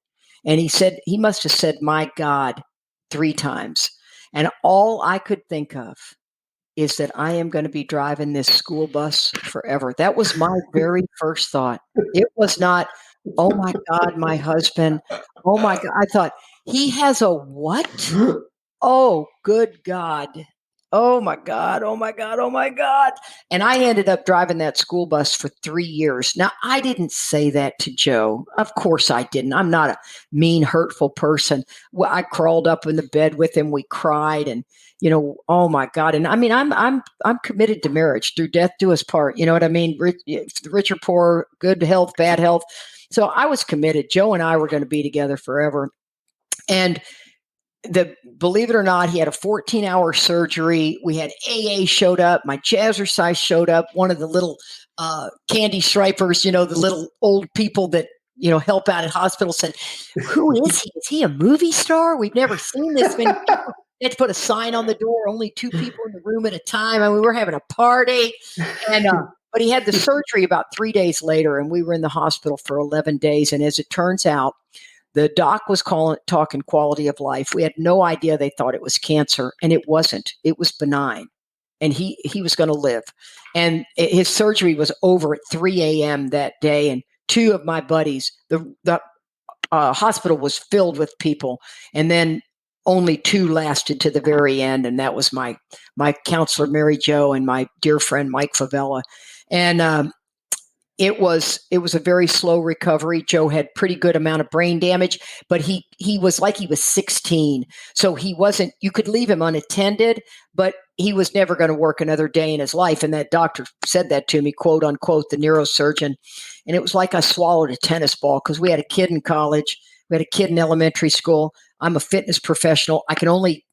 And he said, he must have said, my God, 3 times. And all I could think of is that I am going to be driving this school bus forever. That was my very first thought. It was not, oh my God, my husband. Oh my God. I thought, He has a what? Oh, good God. Oh my God. Oh my God. Oh my God. And I ended up driving that school bus for 3 years. Now, I didn't say that to Joe. Of course I didn't. I'm not a mean, hurtful person. Well, I crawled up in the bed with him. We cried and oh my God. And I mean, I'm committed to marriage through death do us part. You know what I mean? Rich or poor, good health, bad health. So I was committed. Joe and I were going to be together forever. And believe it or not, he had a 14-hour surgery. We had AA showed up. My jazzercise showed up. One of the little candy stripers, the little old people that help out at hospitals said, "Who is he? Is he a movie star? We've never seen this many people." They had to put a sign on the door, only 2 people in the room at a time. And we were having a party. And but he had the surgery about 3 days later, and we were in the hospital for 11 days. And as it turns out, the doc was talking quality of life. We had no idea they thought it was cancer, and it wasn't. It was benign, and he was going to live. And his surgery was over at 3 a.m. that day, and 2 of my buddies, the hospital was filled with people, and then only 2 lasted to the very end, and that was my counselor, Mary Jo, and my dear friend, Mike Favela. And it was a very slow recovery. Joe had pretty good amount of brain damage, but he was like he was 16. So he wasn't, you could leave him unattended, but he was never going to work another day in his life. And that doctor said that to me, quote unquote, the neurosurgeon. And it was like I swallowed a tennis ball, because we had a kid in college. We had a kid in elementary school. I'm a fitness professional. I can only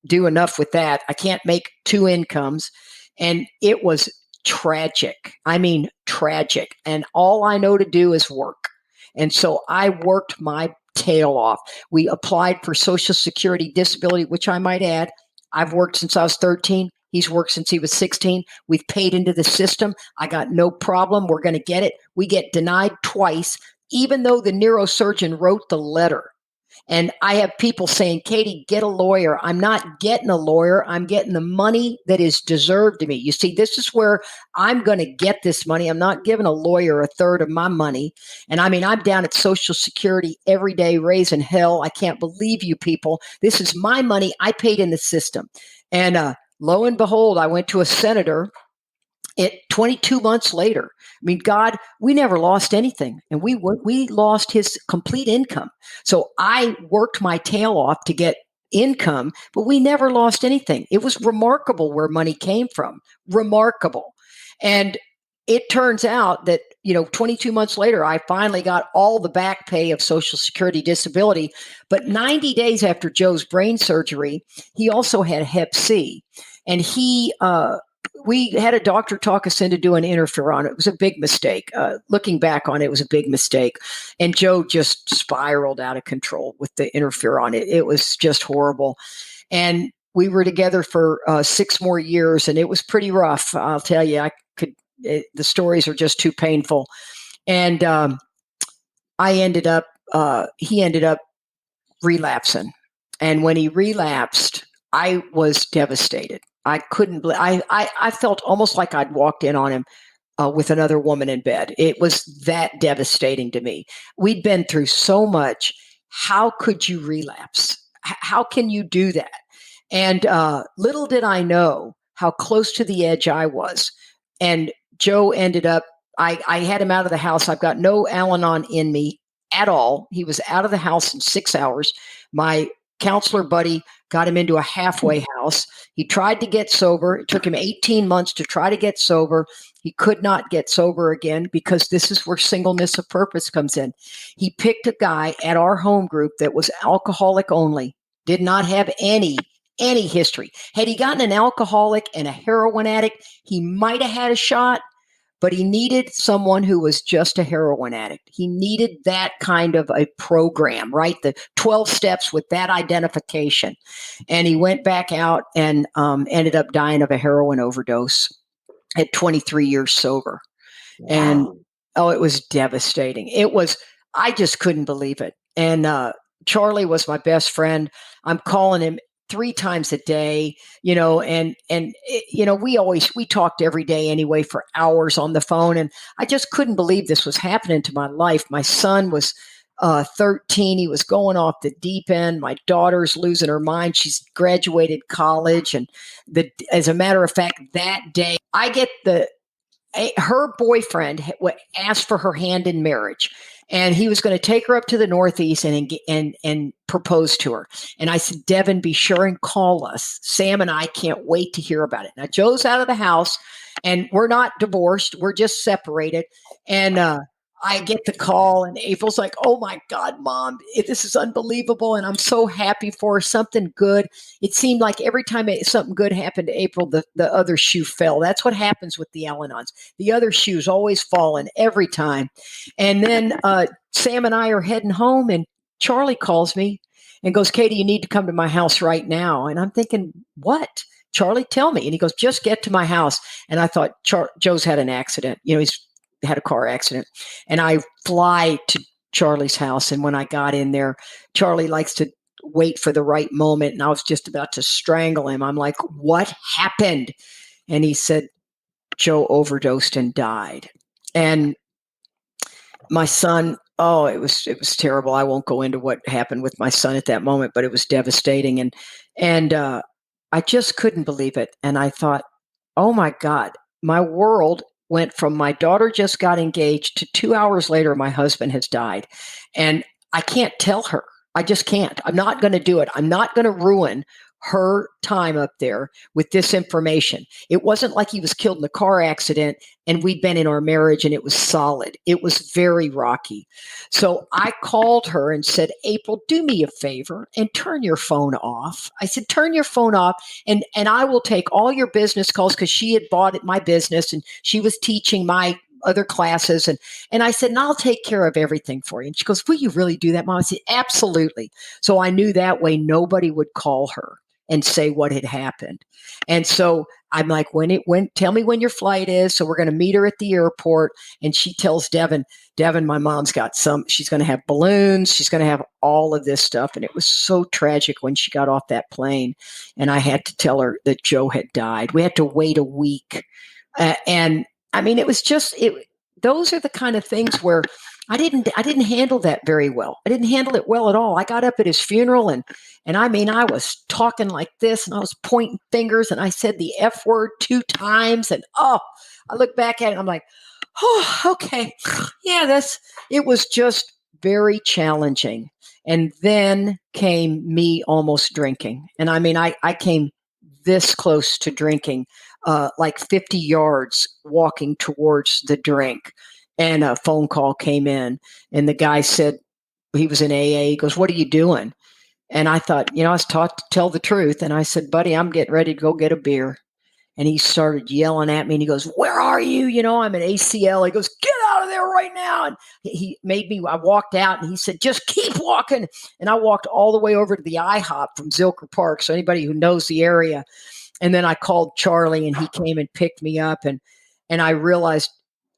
do enough with that. I can't make 2 incomes. And it was tragic. I mean, tragic. And all I know to do is work. And so I worked my tail off. We applied for Social Security disability, which I might add, I've worked since I was 13. He's worked since he was 16. We've paid into the system. I got no problem. We're going to get it. We get denied twice, even though the neurosurgeon wrote the letter. And I have people saying, "Katie, get a lawyer." I'm not getting a lawyer. I'm getting the money that is deserved to me. You see, this is where I'm going to get this money. I'm not giving a lawyer a third of my money. And I mean, I'm down at Social Security every day raising hell. I can't believe you people. This is my money. I paid in the system. And lo and behold, I went to a senator 22 months later. I mean, God, we never lost anything, and we lost his complete income. So I worked my tail off to get income, but we never lost anything. It was remarkable where money came from. Remarkable. And it turns out that 22 months later, I finally got all the back pay of Social Security disability. But 90 days after Joe's brain surgery, he also had Hep C, and we had a doctor talk us into doing interferon. It was a big mistake. Looking back on it, it was a big mistake. And Joe just spiraled out of control with the interferon. It was just horrible. And we were together for 6 more years, and it was pretty rough. I'll tell you, the stories are just too painful. And he ended up relapsing. And when he relapsed, I was devastated. I couldn't believe. I felt almost like I'd walked in on him with another woman in bed. It was that devastating to me. We'd been through so much. How could you relapse? How can you do that? And little did I know how close to the edge I was. And Joe ended up. I had him out of the house. I've got no Al-Anon in me at all. He was out of the house in 6 hours. My counselor buddy got him into a halfway house. He tried to get sober. It took him 18 months to try to get sober. He could not get sober again, because this is where singleness of purpose comes in. He picked a guy at our home group that was alcoholic only, did not have any history. Had he gotten an alcoholic and a heroin addict, he might have had a shot. But he needed someone who was just a heroin addict. He needed that kind of a program, right? The 12 steps with that identification. And he went back out and ended up dying of a heroin overdose at 23 years sober. Wow. And it was devastating. I just couldn't believe it. And Charlie was my best friend. I'm calling him 3 times a day, and we talked every day anyway for hours on the phone. And I just couldn't believe this was happening to my life. My son was 13. He was going off the deep end. My daughter's losing her mind. She's graduated college. And as a matter of fact, that day, I get her boyfriend asked for her hand in marriage, and he was going to take her up to the Northeast and propose to her. And I said, Devin, be sure and call us. Sam and I can't wait to hear about it. Now, Joe's out of the house, and we're not divorced. We're just separated. And I get the call, and April's like, oh my God, Mom, this is unbelievable. And I'm so happy for her. Something good. It seemed like every time something good happened to April, the other shoe fell. That's what happens with the Al-Anons. The other shoe's always falling every time. And then Sam and I are heading home, and Charlie calls me and goes, Katie, you need to come to my house right now. And I'm thinking, what? Charlie, tell me. And he goes, just get to my house. And I thought, Joe's had an accident. He's had a car accident. And I fly to Charlie's house. And when I got in there, Charlie likes to wait for the right moment. And I was just about to strangle him. I'm like, what happened? And he said, Joe overdosed and died. And my son, it was terrible. I won't go into what happened with my son at that moment, but it was devastating. And I just couldn't believe it. And I thought, oh my God, my world went from my daughter just got engaged to 2 hours later, my husband has died. And I can't tell her. I just can't. I'm not going to do it. I'm not going to ruin her time up there with this information. It wasn't like he was killed in a car accident and we'd been in our marriage and it was solid. It was very rocky. So I called her and said, April, do me a favor and turn your phone off. I said, turn your phone off and I will take all your business calls, because she had bought my business and she was teaching my other classes. And I said, and I'll take care of everything for you. And she goes, will you really do that, Mom? I said, absolutely. So I knew that way nobody would call her and say what had happened. And so I'm like, tell me when your flight is. So we're going to meet her at the airport. And she tells Devin, my mom's got she's going to have balloons. She's going to have all of this stuff. And it was so tragic when she got off that plane. And I had to tell her that Joe had died. We had to wait a week. And I mean, it was just, those are the kind of things where I didn't handle that very well. I didn't handle it well at all. I got up at his funeral and I mean, I was talking like this and I was pointing fingers and I said the F word 2 times. And I look back at it and I'm like, oh, okay. Yeah, it was just very challenging. And then came me almost drinking. And I mean, I came this close to drinking, like 50 yards walking towards the drink. And a phone call came in and the guy said, he was in AA. He goes, what are you doing? And I thought, I was taught to tell the truth. And I said, buddy, I'm getting ready to go get a beer. And he started yelling at me and he goes, where are you? I'm an ACL. He goes, get out of there right now. And he made me, I walked out and he said, just keep walking. And I walked all the way over to the IHOP from Zilker Park. So anybody who knows the area. And then I called Charlie and he came and picked me up. And I realized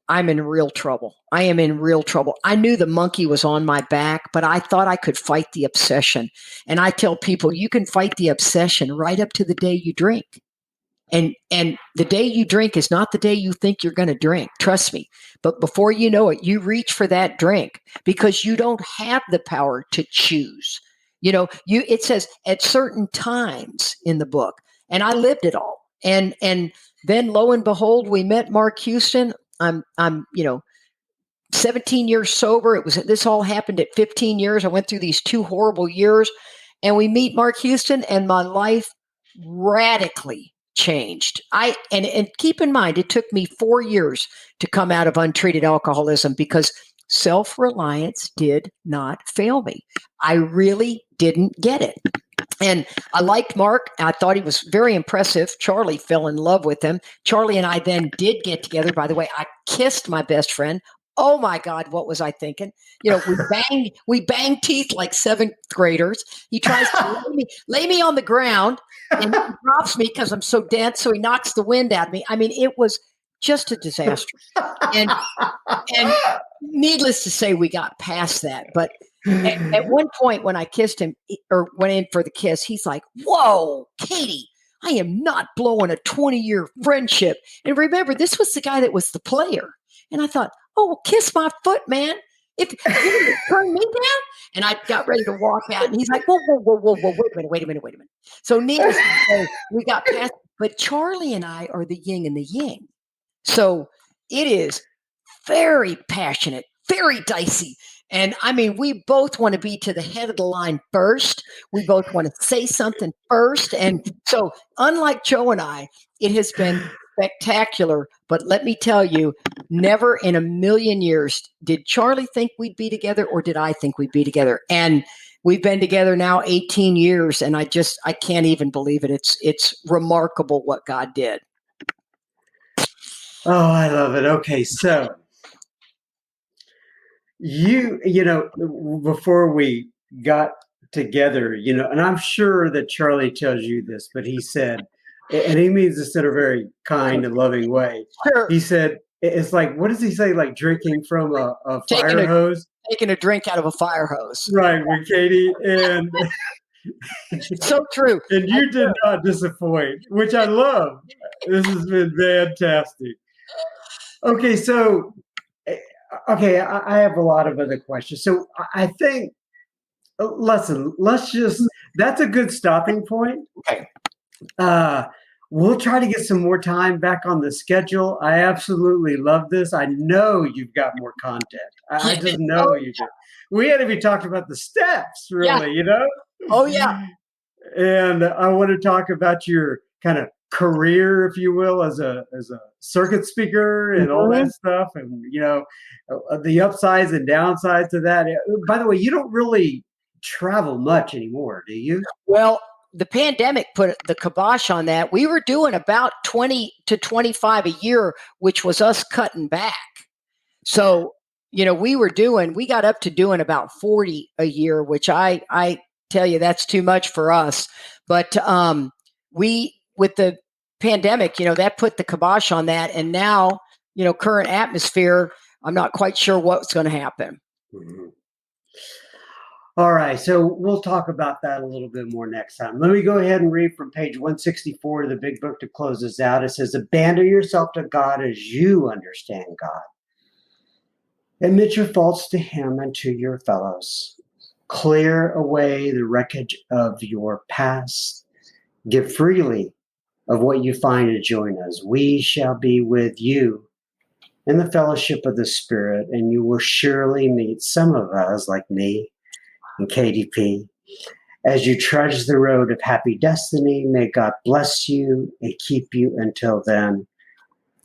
I'm in real trouble. I am in real trouble. I knew the monkey was on my back, but I thought I could fight the obsession. And I tell people, you can fight the obsession right up to the day you drink. And the day you drink is not the day you think you're going to drink. Trust me. But before you know it, you reach for that drink because you don't have the power to choose. It says at certain times in the book, and I lived it all. And then lo and behold, we met Mark Houston. I'm 17 years sober. This all happened at 15 years. I went through these 2 horrible years, and we meet Mark Houston, and my life radically changed. And keep in mind, it took me 4 years to come out of untreated alcoholism because self-reliance did not fail me. I really didn't get it. And I liked Mark. I thought he was very impressive. Charlie fell in love with him. Charlie and I then did get together. By the way, I kissed my best friend. Oh my God, what was I thinking? We banged teeth like 7th graders. He tries to lay me on the ground and he drops me because I'm so dense. So he knocks the wind out of me. I mean, it was just a disaster. And needless to say, we got past that. But at one point when I kissed him or went in for the kiss, he's like, whoa, Katie, I am not blowing a 20-year friendship. And remember, this was the guy that was the player. And I thought, oh, well, kiss my foot, man. If you're going to turn me down, and I got ready to walk out, and he's like, whoa, whoa, whoa, whoa, whoa, wait a minute. So needless to say, we got past, but Charlie and I are the yin and the yang. So it is very passionate, very dicey. And I mean, we both want to be to the head of the line first. We both want to say something first. And so, unlike Joe and I, it has been spectacular. But let me tell you, never in a million years did Charlie think we'd be together, or did I think we'd be together. And we've been together now 18 years, and I can't even believe it. It's remarkable what God did. Oh, I love it. Okay, so you know, before we got together, you know, and I'm sure that Charlie tells you this, but he said, and he means this in a very kind and loving way. Sure. He said, it's like, what does he say? Like drinking from a Taking fire hose? Taking a drink out of a fire hose. Right, with Katie. And so true. And you did not disappoint, which I love. This has been fantastic. Okay, so I have a lot of other questions. So I think, listen, that's a good stopping point. Okay. We'll try to get some more time back on the schedule. I absolutely love this. I know you've got more content. I just know you do. We hadn't even talked about the steps, really, you know? Oh, yeah. And I want to talk about your kind of career, if you will, as a circuit speaker and all that stuff, and you know, the upsides and downsides of that. By the way, you don't really travel much anymore, do you? Well, the pandemic put the kibosh on that. We were doing about 20 to 25 a year, which was us cutting back. So, you know, we got up to doing about 40 a year, which I tell you, that's too much for us. But with the pandemic, you know, that put the kibosh on that. And now, you know, current atmosphere, I'm not quite sure what's going to happen. Mm-hmm. All right. So we'll talk about that a little bit more next time. Let me go ahead and read from page 164 of the big book to close this out. It says, abandon yourself to God as you understand God. Admit your faults to Him and to your fellows. Clear away the wreckage of your past. Give freely of what you find to join us. We shall be with you in the fellowship of the Spirit, and you will surely meet some of us, like me and KDP. As you trudge the road of happy destiny, may God bless you and keep you until then.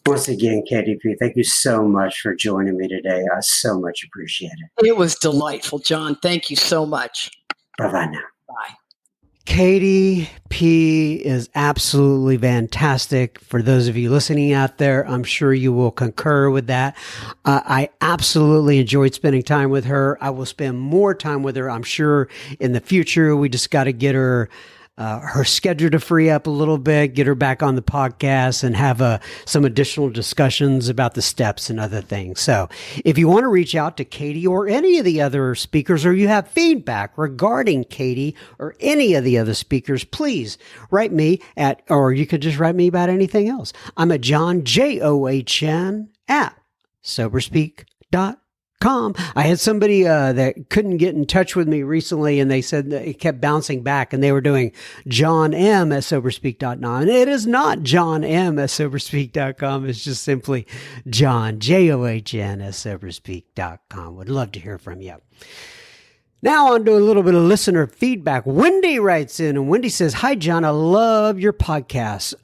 Once again, KDP, thank you so much for joining me today. I so much appreciate it. It was delightful, John. Thank you so much. Bye-bye now. Bye. Katie P is absolutely fantastic. For those of you listening out there, I'm sure you will concur with that. I absolutely enjoyed spending time with her. I will spend more time with her, I'm sure, in the future. We just got to get her schedule to free up a little bit, get her back on the podcast, and have some additional discussions about the steps and other things. So if you want to reach out to Katie or any of the other speakers, or you have feedback regarding Katie or any of the other speakers, please write me or you could just write me about anything else. I'm at John, JOHN, at soberspeak.com. I had somebody that couldn't get in touch with me recently, and they said that it kept bouncing back, and they were doing John M at soberspeak.com. And it is not John M at soberspeak.com. It's just simply John, JOHN, at soberspeak.com. Would love to hear from you. Now on to a little bit of listener feedback. Wendy writes in, and Wendy says, hi, John, I love your podcast.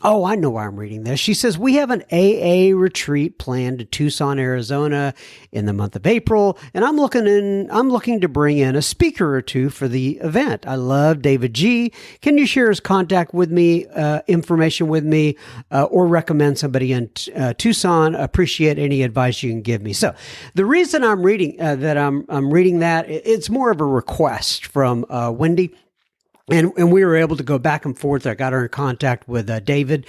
Oh, I know why I'm reading this. She says, we have an AA retreat planned to Tucson, Arizona in the month of April, and I'm looking to bring in a speaker or two for the event. I love David G. Can you share his contact with me, information with me, or recommend somebody in Tucson? Appreciate any advice you can give me. So the reason I'm reading I'm reading that, it's more of a request from Wendy. And we were able to go back and forth. I got her in contact with David.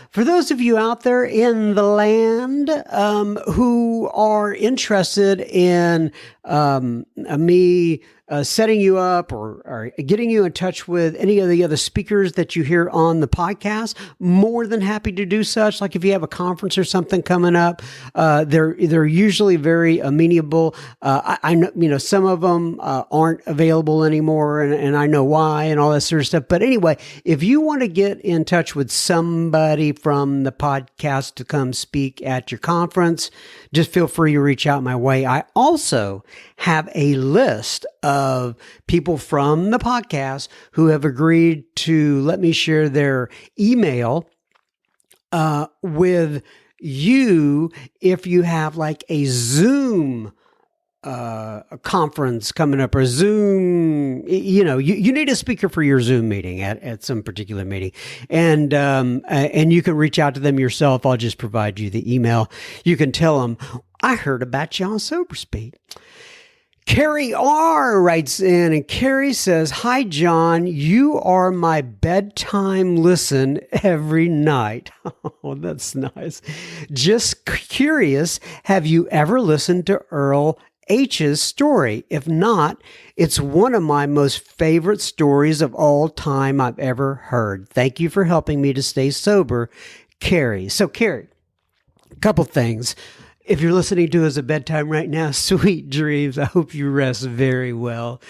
For those of you out there in the land who are interested in me setting you up or getting you in touch with any of the other speakers that you hear on the podcast, more than happy to do such. Like if you have a conference or something coming up, they're usually very amenable. I know, some of them aren't available anymore, and I know why and all that sort of stuff. But anyway, if you want to get in touch with somebody from the podcast to come speak at your conference, just feel free to reach out my way. I also have a list of people from the podcast who have agreed to let me share their email with you if you have like a Zoom a conference coming up or Zoom, you need a speaker for your Zoom meeting at some particular meeting. And you can reach out to them yourself. I'll just provide you the email. You can tell them, I heard about you on Sober Speak. Carrie R. writes in, and Carrie says, hi, John. You are my bedtime listen every night. Oh, that's nice. Just curious, have you ever listened to Earl H's story? If not, it's one of my most favorite stories of all time I've ever heard. Thank you for helping me to stay sober, Carrie. So, Carrie, a couple things. If you're listening to us at bedtime right now, sweet dreams. I hope you rest very well.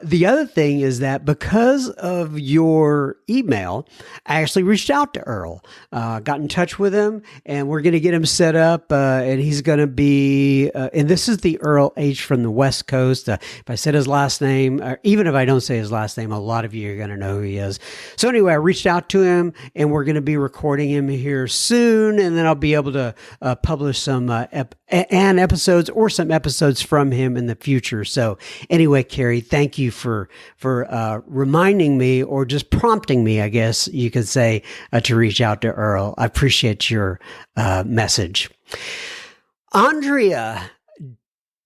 The other thing is that because of your email, I actually reached out to Earl, got in touch with him, and we're going to get him set up. And he's going to be, and this is the Earl H from the West Coast. If I said his last name, or even if I don't say his last name, a lot of you are going to know who he is. So anyway, I reached out to him, and we're going to be recording him here soon, and then I'll be able to publish some episodes or some episodes from him in the future. So anyway, Carrie, thank you for reminding me, or just prompting me, I guess you could say, to reach out to Earl. I appreciate your message. Andrea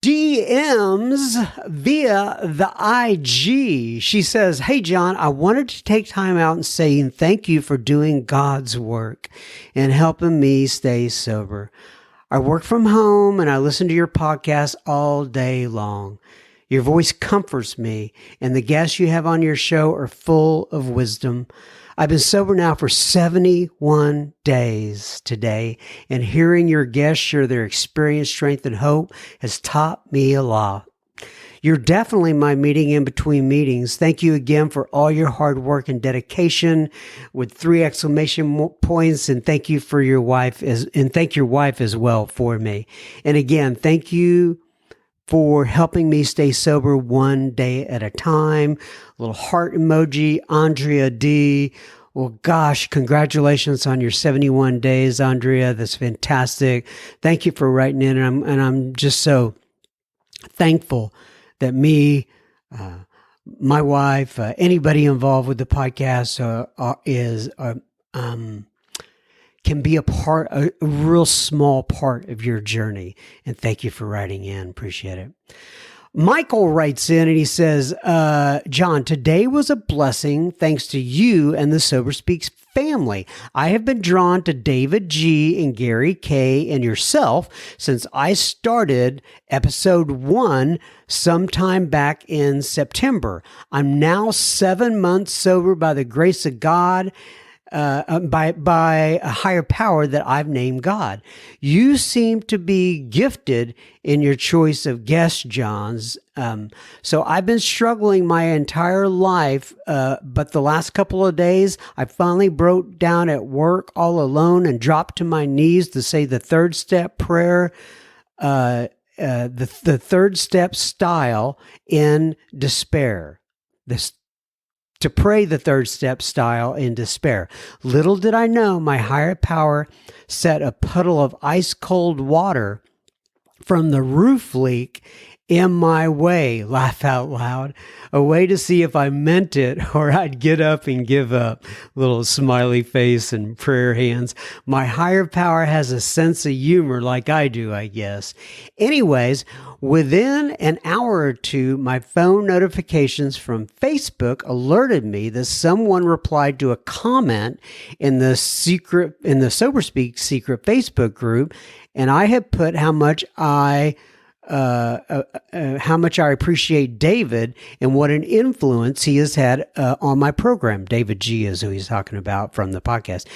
DMs via the IG. She says, hey, John, I wanted to take time out and say thank you for doing God's work and helping me stay sober. I work from home and I listen to your podcast all day long. Your voice comforts me, and the guests you have on your show are full of wisdom. I've been sober now for 71 days today, and hearing your guests share their experience, strength, and hope has taught me a lot. You're definitely my meeting in between meetings. Thank you again for all your hard work and dedication with 3 exclamation points. And thank you for your wife thank your wife as well for me. And again, thank you for helping me stay sober one day at a time. A little heart emoji, Andrea D. Well, gosh, congratulations on your 71 days, Andrea. That's fantastic. Thank you for writing in. And I'm just so thankful that me, my wife, anybody involved with the podcast can be a real small part of your journey. And thank you for writing in. Appreciate it. Michael writes in and he says, John, today was a blessing thanks to you and the Sober Speaks family. I have been drawn to David G. and Gary K. and yourself since I started episode 1 sometime back in September. I'm now 7 months sober by the grace of God, by a higher power that I've named God. You seem to be gifted in your choice of guest, Johns. So I've been struggling my entire life, but the last couple of days, I finally broke down at work all alone and dropped to my knees to say the 3rd step prayer, the 3rd step style in despair. To pray the 3rd step style in despair. Little did I know my higher power set a puddle of ice cold water from the roof leak in my way, laugh out loud, a way to see if I meant it or I'd get up and give up. Little smiley face and prayer hands. My higher power has a sense of humor like I do, I guess. Anyways, within an hour or two, my phone notifications from Facebook alerted me that someone replied to a comment in the Sober Speak secret Facebook group, and I had put how much I how much I appreciate David and what an influence he has had on my program. David G is who he's talking about from the podcast.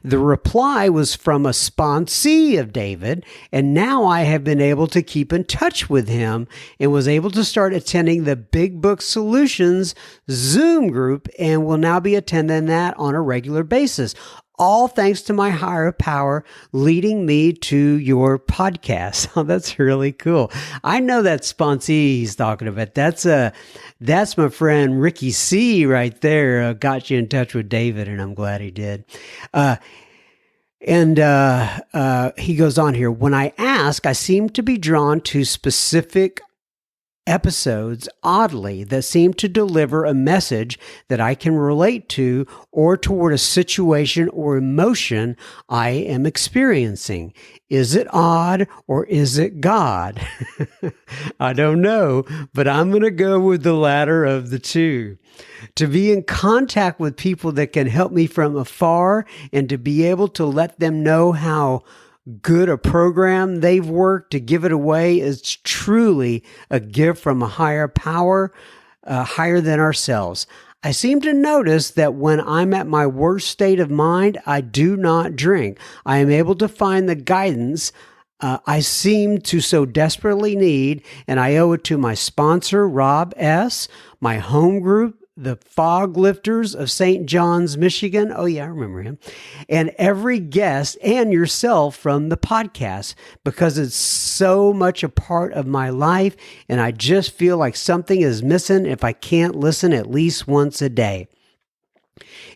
The reply was from a sponsee of David, and now I have been able to keep in touch with him and was able to start attending the Big Book Solutions Zoom group and will now be attending that on a regular basis. All thanks to my higher power leading me to your podcast. Oh, that's really cool. I know that sponsee he's talking about. That's my friend Ricky C right there. Got you in touch with David, and I'm glad he did. And he goes on here. When I ask, I seem to be drawn to specific episodes, oddly, that seem to deliver a message that I can relate to or toward a situation or emotion I am experiencing. Is it odd or is it God? I don't know, but I'm going to go with the latter of the two. To be in contact with people that can help me from afar and to be able to let them know how good a program they've worked to give it away is truly a gift from a higher power, higher than ourselves. I seem to notice that when I'm at my worst state of mind, I do not drink. I am able to find the guidance I seem to so desperately need, and I owe it to my sponsor, Rob S., my home group, the Fog Lifters of St. John's, Michigan. Oh, yeah, I remember him. And every guest and yourself from the podcast, because it's so much a part of my life. And I just feel like something is missing if I can't listen at least once a day.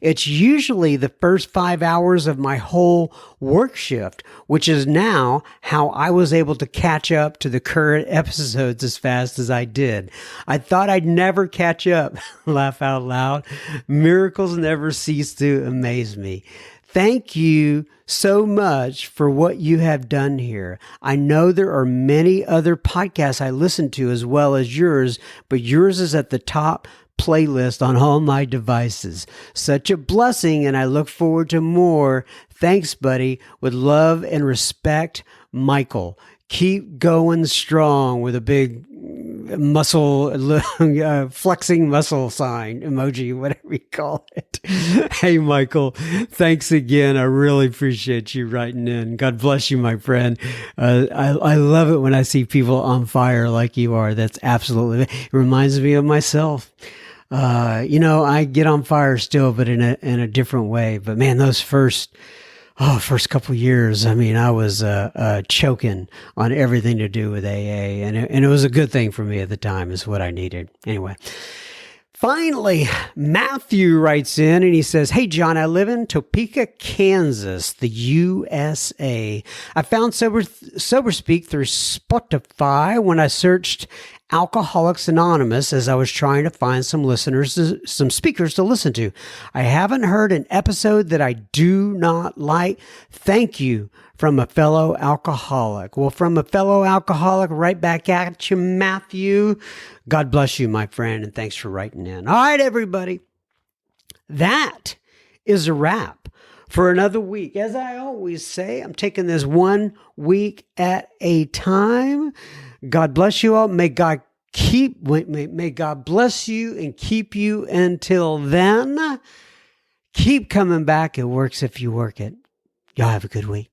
It's usually the first 5 hours of my whole work shift, which is now how I was able to catch up to the current episodes as fast as I did. I thought I'd never catch up. Laugh out loud. Miracles never cease to amaze me. Thank you so much for what you have done here. I know there are many other podcasts I listen to as well as yours, but yours is at the top playlist on all my devices. Such a blessing, and I look forward to more. Thanks, buddy. With love and respect, Michael. Keep going strong with a big muscle, flexing muscle sign emoji, whatever you call it. Hey, Michael, thanks again. I really appreciate you writing in. God bless you, my friend. I love it when I see people on fire like you are. That's absolutely, it reminds me of myself. I get on fire still, but in a different way. But man, those first couple years, I mean, I was choking on everything to do with AA, and it was a good thing for me at the time, is what I needed. Anyway, finally, Matthew writes in and he says, "Hey, John, I live in Topeka, Kansas, the USA. I found Sober Speak through Spotify when I searched Alcoholics Anonymous as I was trying to find some speakers to listen to. I haven't heard an episode that I do not like. Thank you, from a fellow alcoholic." Well, from a fellow alcoholic, right back at you, Matthew. God bless you, my friend, and thanks for writing in. All right, everybody. That is a wrap for another week. As I always say, I'm taking this 1 week at a time. God bless you all. May God bless you and keep you until then. Keep coming back. It works if you work it. Y'all have a good week.